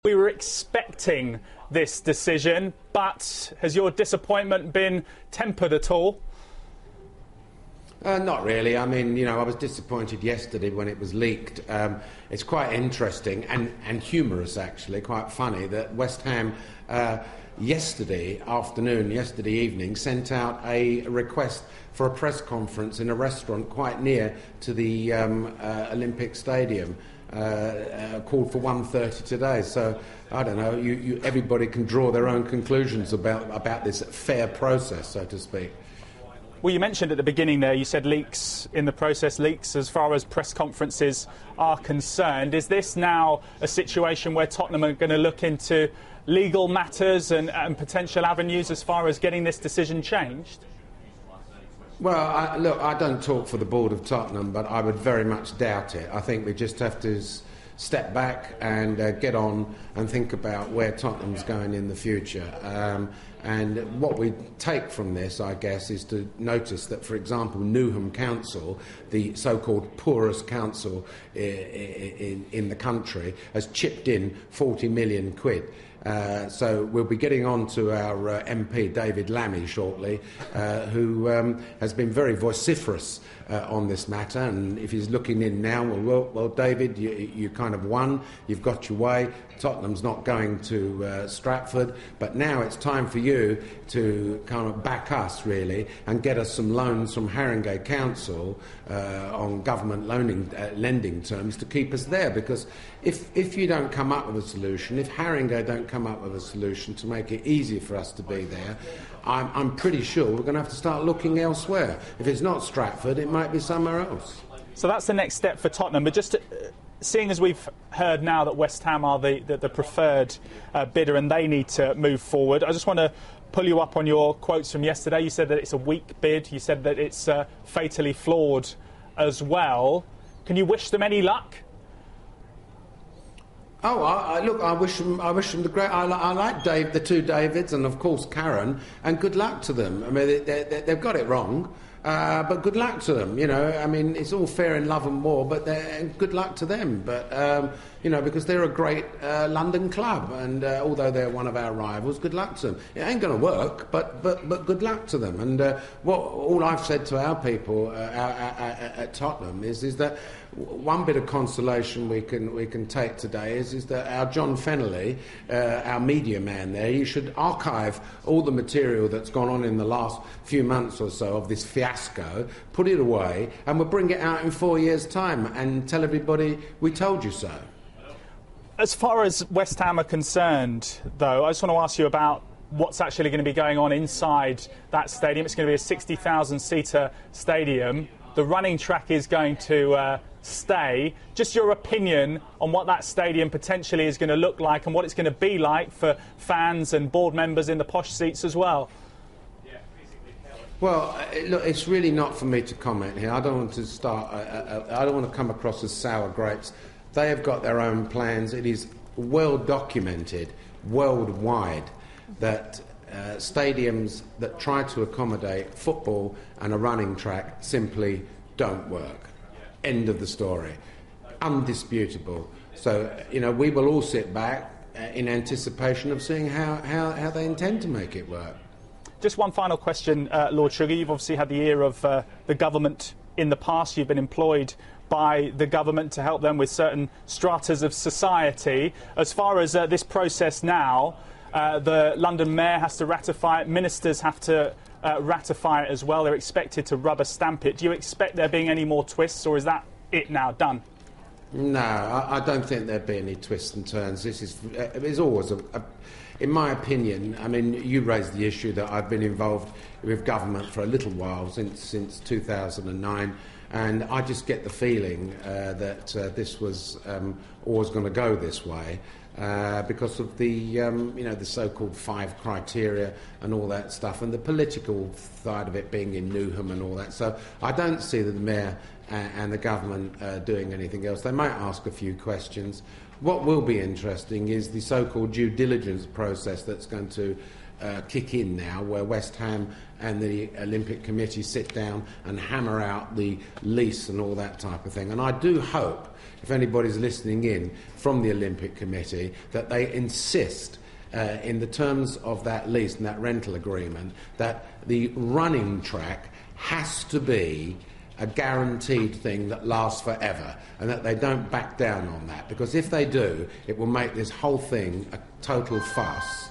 We were expecting this decision, but has your disappointment been tempered at all? Not really. I mean, I was disappointed yesterday when it was leaked. It's quite interesting and humorous, actually, quite funny, that West Ham yesterday evening, sent out a request for a press conference in a restaurant quite near to the Olympic Stadium. Called for 1:30 today, so I don't know. Everybody can draw their own conclusions about this fair process, so to speak. Well, you mentioned at the beginning there, you said leaks in the process, leaks as far as press conferences are concerned. Is this now a situation where Tottenham are going to look into legal matters and potential avenues as far as getting this decision changed? Well, I don't talk for the board of Tottenham, but I would very much doubt it. I think we just have to step back and get on and think about where Tottenham's going in the future. And what we take from this, I guess, is to notice that, for example, Newham Council, the so-called poorest council in the country, has chipped in 40 million quid. So we'll be getting on to our MP, David Lammy, shortly, who has been very vociferous on this matter. And if he's looking in now, well, David, you kind of won. You've got your way. Tottenham's not going to Stratford. But now it's time for you to kind of back us, really, and get us some loans from Haringey Council on government lending terms to keep us there. Because if you don't come up with a solution, if Haringey don't come up with a solution to make it easier for us to be there, I'm pretty sure we're going to have to start looking elsewhere. If it's not Stratford, it might be somewhere else. So that's the next step for Tottenham. But just seeing as we've heard now that West Ham are the preferred bidder and they need to move forward, I just want to pull you up on your quotes from yesterday. You said that it's a weak bid. You said that it's fatally flawed as well. Can you wish them any luck? Oh, look, I wish them the great. I like Dave, the two Davids, and of course Karen, and good luck to them. I mean, they've got it wrong, but good luck to them. I mean, it's all fair in love and war, but good luck to them. But because they're a great London club, and although they're one of our rivals, good luck to them. It ain't going to work, but good luck to them. And all I've said to our people at Tottenham is that one bit of consolation we can take today is that our John Fennelly, our media man there, he should archive all the material that's gone on in the last few months or so of this fiasco, put it away, and we'll bring it out in 4 years' time and tell everybody we told you so. As far as West Ham are concerned, though, I just want to ask you about what's actually going to be going on inside that stadium. It's going to be a 60,000-seater stadium. The running track is going to stay. Just your opinion on what that stadium potentially is going to look like and what it's going to be like for fans and board members in the posh seats as well. Well, look, it's really not for me to comment here. I don't want to start. I don't want to come across as sour grapes. They have got their own plans. It is well documented worldwide that stadiums that try to accommodate football and a running track simply don't work. End of the story. Undisputable. So, we will all sit back in anticipation of seeing how they intend to make it work. Just one final question, Lord Sugar. You've obviously had the ear of the government in the past. You've been employed by the government to help them with certain stratas of society. As far as this process now, the London Mayor has to ratify it, ministers have to ratify it as well. They're expected to rubber stamp it. Do you expect there being any more twists, or is that it now, done? No, I don't think there'd be any twists and turns. There's always in my opinion, I mean, you raised the issue that I've been involved with government for a little while, since 2009, and I just get the feeling that this was always going to go this way. Because of the the so-called 5 criteria and all that stuff, and the political side of it being in Newham and all that. So I don't see the Mayor and the government doing anything else. They might ask a few questions. What will be interesting is the so-called due diligence process that's going to kick in now, where West Ham and the Olympic Committee sit down and hammer out the lease and all that type of thing. And I do hope, if anybody's listening in from the Olympic Committee, that they insist in the terms of that lease and that rental agreement that the running track has to be a guaranteed thing that lasts forever, and that they don't back down on that, because if they do, it will make this whole thing a total farce.